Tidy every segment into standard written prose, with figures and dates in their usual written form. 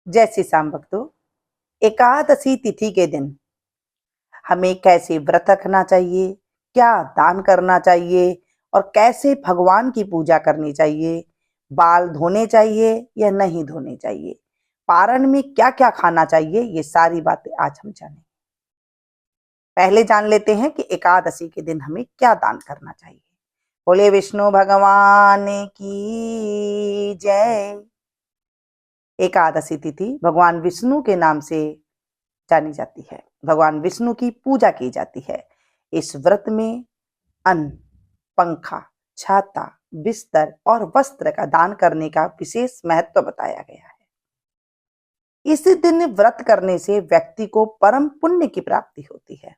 जय श्री श्याम भक्तों। एकादशी तिथि के दिन हमें कैसे व्रत रखना चाहिए, क्या दान करना चाहिए और कैसे भगवान की पूजा करनी चाहिए, बाल धोने चाहिए या नहीं धोने चाहिए, पारण में क्या क्या खाना चाहिए, ये सारी बातें आज हम जानेंगे। पहले जान लेते हैं कि एकादशी के दिन हमें क्या दान करना चाहिए। बोले विष्णु भगवान की जय। एकादशी तिथि भगवान विष्णु के नाम से जानी जाती है। भगवान विष्णु की पूजा की जाती है। इस व्रत में अन्न, पंखा, छाता, बिस्तर और वस्त्र का दान करने का विशेष महत्व बताया गया है। इस दिन व्रत करने से व्यक्ति को परम पुण्य की प्राप्ति होती है।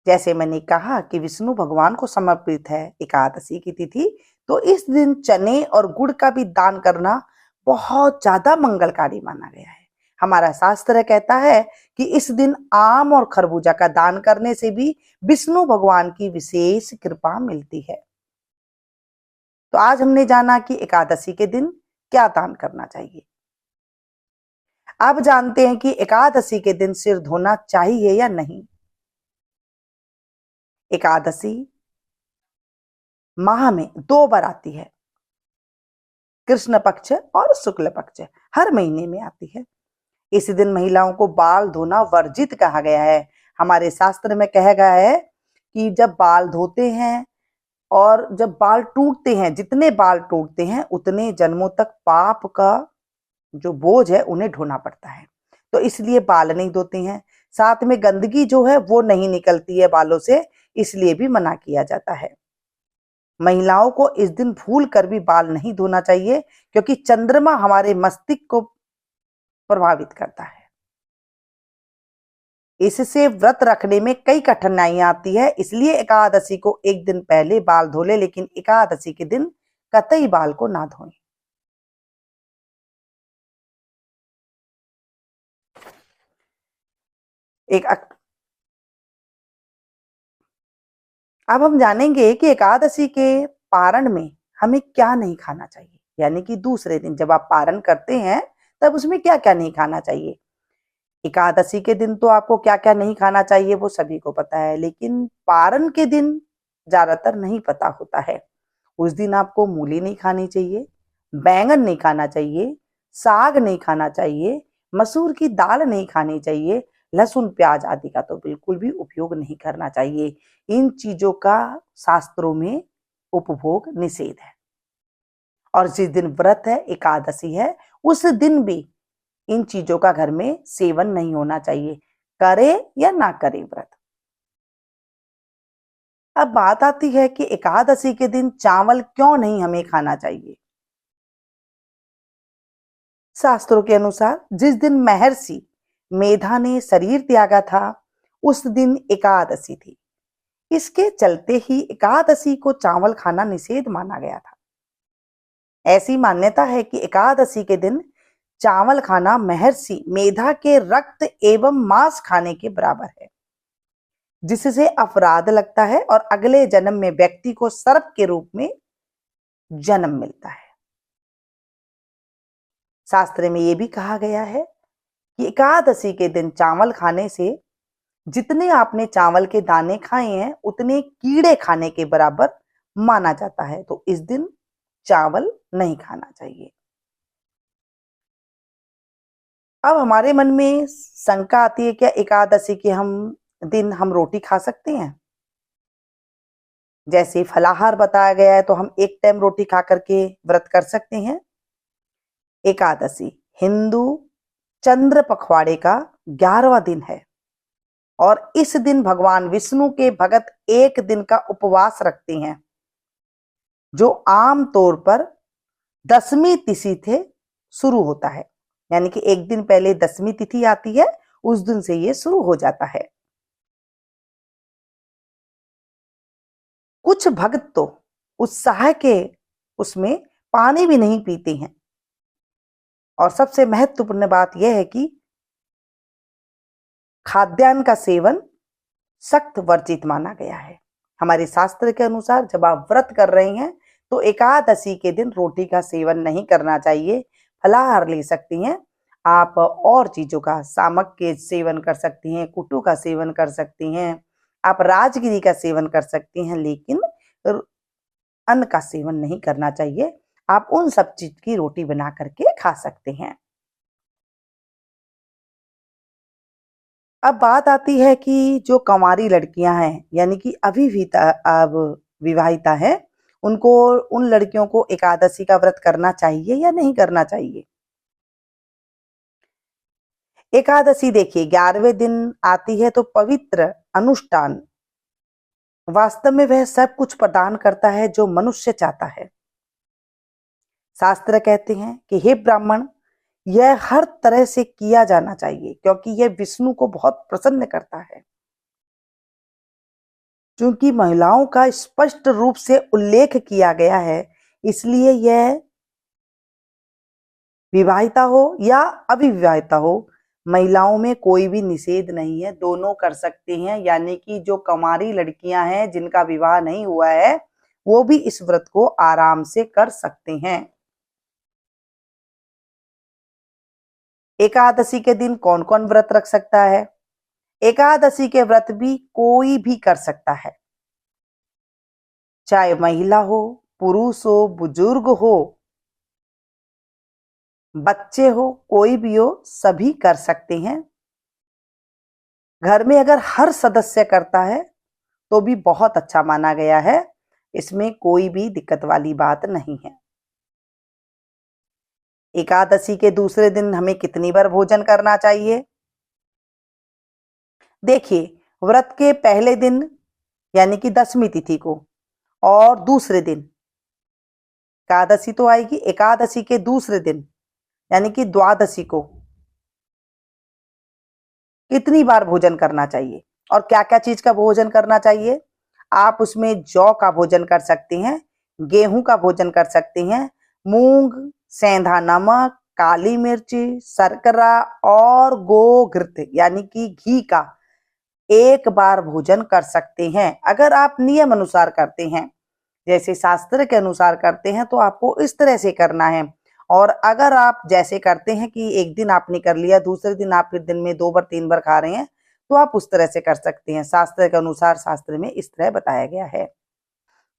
जैसे मैंने कहा कि विष्णु भगवान को समर्पित है एकादशी की तिथि, तो इस दिन चने और गुड़ का भी दान करना बहुत ज्यादा मंगलकारी माना गया है। हमारा शास्त्र कहता है कि इस दिन आम और खरबूजा का दान करने से भी विष्णु भगवान की विशेष कृपा मिलती है। तो आज हमने जाना कि एकादशी के दिन क्या दान करना चाहिए। अब जानते हैं कि एकादशी के दिन सिर धोना चाहिए या नहीं। एकादशी माह में 2 बार आती है, कृष्ण पक्ष और शुक्ल पक्ष, हर महीने में आती है। इस दिन महिलाओं को बाल धोना वर्जित कहा गया है। हमारे शास्त्र में कहा गया है कि जब बाल धोते हैं और जब बाल टूटते हैं, जितने बाल टूटते हैं उतने जन्मों तक पाप का जो बोझ है उन्हें ढोना पड़ता है। तो इसलिए बाल नहीं धोते हैं। साथ में गंदगी जो है वो नहीं निकलती है बालों से, इसलिए भी मना किया जाता है। महिलाओं को इस दिन भूल कर भी बाल नहीं धोना चाहिए, क्योंकि चंद्रमा हमारे मस्तिष्क को प्रभावित करता है। इससे व्रत रखने में कई कठिनाइयां आती है, इसलिए एकादशी को एक दिन पहले बाल धो ले, लेकिन एकादशी के दिन कतई बाल को ना धोएं। अब हम जानेंगे कि एकादशी के पारण में हमें क्या नहीं खाना चाहिए, यानी कि दूसरे दिन जब आप पारण करते हैं तब उसमें क्या क्या नहीं खाना चाहिए। एकादशी के दिन तो आपको क्या क्या नहीं खाना चाहिए वो सभी को पता है, लेकिन पारण के दिन ज्यादातर नहीं पता होता है। उस दिन आपको मूली नहीं खानी चाहिए, बैंगन नहीं खाना चाहिए, साग नहीं खाना चाहिए, मसूर की दाल नहीं खानी चाहिए, लहसुन प्याज आदि का तो बिल्कुल भी उपयोग नहीं करना चाहिए। इन चीजों का शास्त्रों में उपभोग निषेध है। और जिस दिन व्रत है, एकादशी है, उस दिन भी इन चीजों का घर में सेवन नहीं होना चाहिए, करे या ना करे व्रत। अब बात आती है कि एकादशी के दिन चावल क्यों नहीं हमें खाना चाहिए। शास्त्रों के अनुसार जिस दिन महर्षि मेधा ने शरीर त्यागा था उस दिन एकादशी थी। इसके चलते ही एकादशी को चावल खाना निषेध माना गया था। ऐसी मान्यता है कि एकादशी के दिन चावल खाना महर्षि मेधा के रक्त एवं मांस खाने के बराबर है, जिससे अपराध लगता है और अगले जन्म में व्यक्ति को सर्प के रूप में जन्म मिलता है। शास्त्र में यह भी कहा गया है कि एकादशी के दिन चावल खाने से जितने आपने चावल के दाने खाए हैं उतने कीड़े खाने के बराबर माना जाता है। तो इस दिन चावल नहीं खाना चाहिए। अब हमारे मन में शंका आती है, क्या एकादशी के दिन हम रोटी खा सकते हैं। जैसे फलाहार बताया गया है तो हम एक टाइम रोटी खा करके व्रत कर सकते हैं। एकादशी हिंदू चंद्र पखवाड़े का 11वां दिन है और इस दिन भगवान विष्णु के भक्त एक दिन का उपवास रखते हैं, जो आम तौर पर 10वीं तिथि से शुरू होता है। यानी कि एक दिन पहले 10वीं तिथि आती है, उस दिन से ये शुरू हो जाता है। कुछ भक्त तो उत्साह के उसमें पानी भी नहीं पीते हैं। और सबसे महत्वपूर्ण बात यह है कि खाद्यान्न का सेवन सख्त वर्जित माना गया है। हमारे शास्त्र के अनुसार जब आप व्रत कर रहे हैं तो एकादशी के दिन रोटी का सेवन नहीं करना चाहिए, फलाहार ले सकती हैं, आप और चीजों का, सामक के सेवन कर सकती हैं, कुटु का सेवन कर सकती हैं, आप राजगिरी का सेवन कर सकती हैं, लेकिन अन्न का सेवन नहीं करना चाहिए। आप उन सब चीज की रोटी बना करके खा सकते हैं। अब बात आती है कि जो कंवारी लड़कियां हैं, यानी कि अभी भी अब विवाहिता है, उनको, उन लड़कियों को एकादशी का व्रत करना चाहिए या नहीं करना चाहिए। एकादशी देखिए 11वें दिन आती है तो पवित्र अनुष्ठान, वास्तव में वह सब कुछ प्रदान करता है जो मनुष्य चाहता है। शास्त्र कहते हैं कि हे ब्राह्मण, यह हर तरह से किया जाना चाहिए क्योंकि यह विष्णु को बहुत प्रसन्न करता है। क्योंकि महिलाओं का स्पष्ट रूप से उल्लेख किया गया है, इसलिए यह विवाहिता हो या अविवाहिता हो, महिलाओं में कोई भी निषेध नहीं है, दोनों कर सकती हैं। यानी कि जो कुंवारी लड़कियां हैं जिनका विवाह नहीं हुआ है, वो भी इस व्रत को आराम से कर सकते हैं। एकादशी के दिन कौन कौन व्रत रख सकता है? एकादशी के व्रत भी कोई भी कर सकता है, चाहे महिला हो, पुरुष हो, बुजुर्ग हो, बच्चे हो, कोई भी हो, सभी कर सकते हैं। घर में अगर हर सदस्य करता है तो भी बहुत अच्छा माना गया है, इसमें कोई भी दिक्कत वाली बात नहीं है। एकादशी के दूसरे दिन हमें कितनी बार भोजन करना चाहिए? देखिए, व्रत के पहले दिन यानी कि 10वीं तिथि को और दूसरे दिन, एकादशी तो आएगी, एकादशी के दूसरे दिन यानी कि द्वादशी को कितनी बार भोजन करना चाहिए और क्या क्या चीज का भोजन करना चाहिए? आप उसमें जौ का भोजन कर सकती हैं, गेहूं का भोजन कर सकती हैं, मूंग, सेंधा नमक, काली मिर्ची, शर्करा और गोघृत यानी कि घी का एक बार भोजन कर सकते हैं। अगर आप नियम अनुसार करते हैं, जैसे शास्त्र के अनुसार करते हैं, तो आपको इस तरह से करना है। और अगर आप जैसे करते हैं कि एक दिन आपने कर लिया, दूसरे दिन आप फिर दिन में 2 बार 3 बार खा रहे हैं, तो आप उस तरह से कर सकते हैं। शास्त्र के अनुसार शास्त्र में इस तरह बताया गया है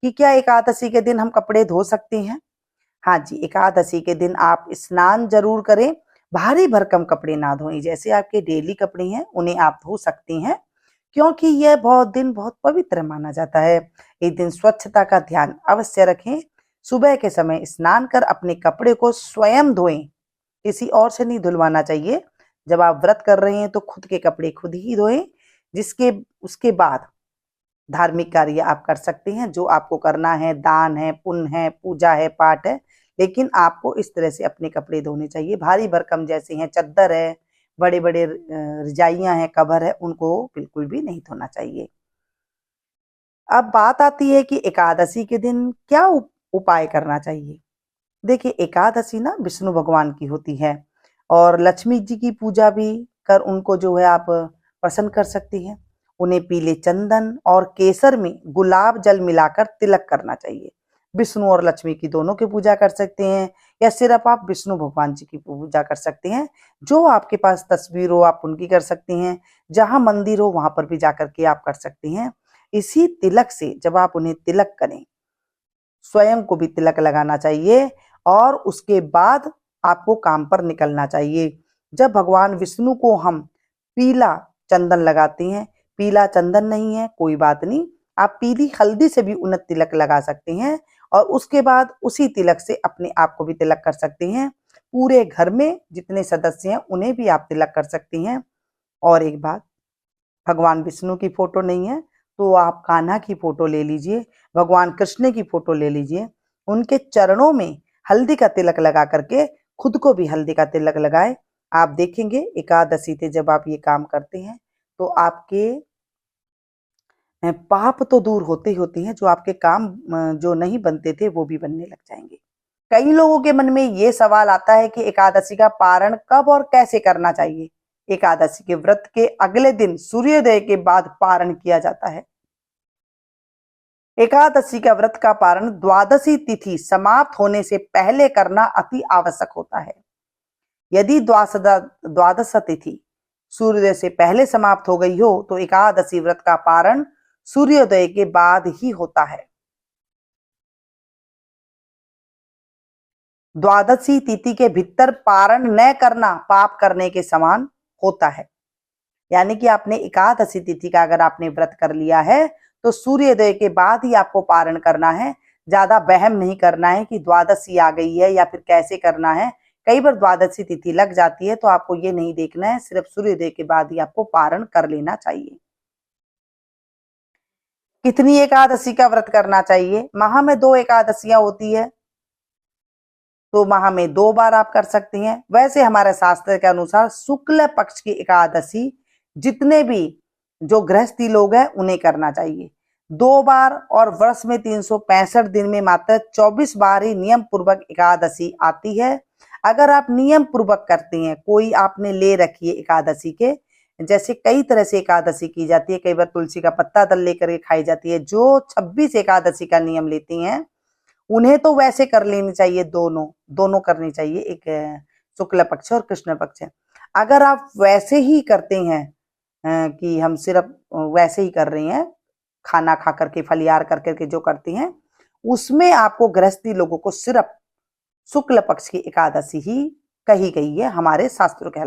कि क्या एकादशी के दिन हम कपड़े धो सकते हैं? हाँ जी, एकादशी के दिन आप स्नान जरूर करें, भारी भरकम कपड़े ना धोएं। जैसे आपके डेली कपड़े हैं उन्हें आप धो सकती हैं, क्योंकि यह बहुत पवित्र माना जाता है। इस दिन स्वच्छता का ध्यान अवश्य रखें। सुबह के समय स्नान कर अपने कपड़े को स्वयं धोएं, किसी और से नहीं धुलवाना चाहिए। जब आप व्रत कर रहे हैं तो खुद के कपड़े खुद ही धोएं। जिसके उसके बाद धार्मिक कार्य आप कर सकते हैं, जो आपको करना है, दान है, पुण्य है, पूजा है, पाठ है, लेकिन आपको इस तरह से अपने कपड़े धोने चाहिए। भारी भरकम जैसे हैं, चद्दर है, बड़े बड़े रजाइयां हैं, कवर है, उनको बिल्कुल भी नहीं धोना चाहिए। अब बात आती है कि एकादशी के दिन क्या उपाय करना चाहिए। देखिए, एकादशी ना विष्णु भगवान की होती है और लक्ष्मी जी की पूजा भी कर उनको जो है आप प्रसन्न कर सकती हैं। उन्हें पीले चंदन और केसर में गुलाब जल मिलाकर तिलक करना चाहिए। विष्णु और लक्ष्मी की दोनों की पूजा कर सकते हैं, या सिर्फ आप विष्णु भगवान जी की पूजा कर सकते हैं। जो आपके पास तस्वीर हो आप उनकी कर सकती हैं, जहां मंदिर हो वहां पर भी जाकर के आप कर सकती हैं। इसी तिलक से जब आप उन्हें तिलक करें, स्वयं को भी तिलक लगाना चाहिए और उसके बाद आपको काम पर निकलना चाहिए। जब भगवान विष्णु को हम पीला चंदन लगाते हैं, पीला चंदन नहीं है कोई बात नहीं, आप पीली हल्दी से भी उन्हें तिलक लगा सकते हैं और उसके बाद उसी तिलक से अपने आप को भी तिलक कर सकते हैं। पूरे घर में जितने सदस्य हैं उन्हें भी आप तिलक कर सकती हैं। और एक बात, भगवान विष्णु की फोटो नहीं है तो आप कान्हा की फोटो ले लीजिए, भगवान कृष्ण की फोटो ले लीजिए, उनके चरणों में हल्दी का तिलक लगा करके खुद को भी हल्दी का तिलक लगाएं। आप देखेंगे एकादशी से जब आप ये काम करते हैं तो आपके पाप तो दूर होते ही होते हैं, जो आपके काम जो नहीं बनते थे वो भी बनने लग जाएंगे। कई लोगों के मन में ये सवाल आता है कि एकादशी का पारण कब और कैसे करना चाहिए। एकादशी के व्रत के अगले दिन सूर्योदय के बाद पारण किया जाता है। एकादशी का व्रत का पारण द्वादशी तिथि समाप्त होने से पहले करना अति आवश्यक होता है। यदि द्वादश तिथि सूर्योदय से पहले समाप्त हो गई हो तो एकादशी व्रत का पारण सूर्योदय के बाद ही होता है। द्वादशी तिथि के भीतर पारण न करना पाप करने के समान होता है। यानी कि आपने एकादशी तिथि का अगर आपने व्रत कर लिया है तो सूर्योदय के बाद ही आपको पारण करना है। ज्यादा वहम नहीं करना है कि द्वादशी आ गई है या फिर कैसे करना है। कई बार द्वादशी तिथि लग जाती है तो आपको ये नहीं देखना है, सिर्फ सूर्योदय के बाद ही आपको पारण कर लेना चाहिए। कितनी एकादशी का व्रत करना चाहिए? माह में 2 एकादशियां होती है तो माह में 2 बार आप कर सकती हैं। वैसे हमारे शास्त्र के अनुसार शुक्ल पक्ष की एकादशी जितने भी जो गृहस्थी लोग हैं उन्हें करना चाहिए 2 बार, और वर्ष में 365 दिन में मात्र 24 बार ही नियम पूर्वक एकादशी आती है। अगर आप नियम पूर्वक करती हैं, कोई आपने ले रखी है एकादशी के, जैसे कई तरह से एकादशी की जाती है, कई बार तुलसी का पत्ता दल लेकर के खाई जाती है। जो 26 एकादशी का नियम लेती हैं उन्हें तो वैसे कर लेनी चाहिए, दोनों करनी चाहिए, एक शुक्ल पक्ष और कृष्ण पक्ष। अगर आप वैसे ही करते हैं कि हम सिर्फ वैसे ही कर रही हैं, खाना खा करके फलियार कर करके जो करती हैं, उसमें आपको गृहस्थी लोगों को सिर्फ शुक्ल पक्ष की एकादशी ही कही गई है हमारे शास्त्रों के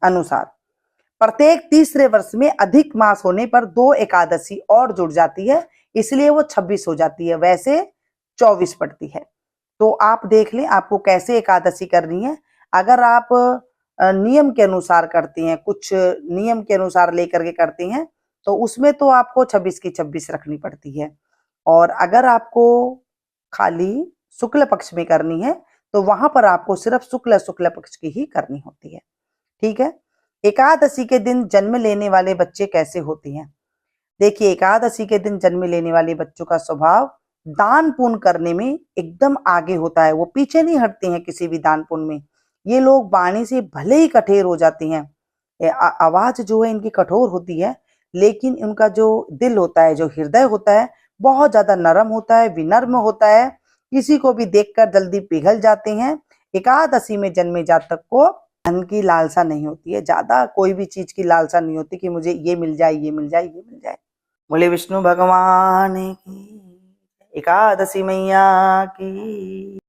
अनुसार। प्रत्येक तीसरे वर्ष में अधिक मास होने पर 2 एकादशी और जुड़ जाती है, इसलिए वो 26 हो जाती है, वैसे 24 पड़ती है। तो आप देख लें आपको कैसे एकादशी करनी है। अगर आप नियम के अनुसार करती हैं, कुछ नियम के अनुसार लेकर के करती हैं, तो उसमें तो आपको 26 की 26 रखनी पड़ती है। और अगर आपको खाली शुक्ल पक्ष में करनी है तो वहां पर आपको सिर्फ शुक्ल पक्ष की ही करनी होती है। ठीक है। एकादशी के दिन जन्म लेने वाले बच्चे कैसे होते हैं? देखिए, एकादशी के दिन जन्म लेने वाले बच्चों का स्वभाव दान पुण्य करने में एकदम आगे होता है। वो पीछे नहीं हटते हैं किसी भी दान पुण्य में। ये लोग वाणी से भले ही कठोर हो जाते हैं, आवाज जो है इनकी कठोर होती है, लेकिन उनका जो दिल होता है, जो हृदय होता है, बहुत ज्यादा नरम होता है, विनम्र होता है। किसी को भी देखकर जल्दी पिघल जाते हैं। एकादशी में जन्मे जातक को धन की लालसा नहीं होती है, ज्यादा कोई भी चीज की लालसा नहीं होती कि मुझे ये मिल जाए, ये मिल जाए, ये मिल जाए। बोले विष्णु भगवान की, एकादशी मैया की।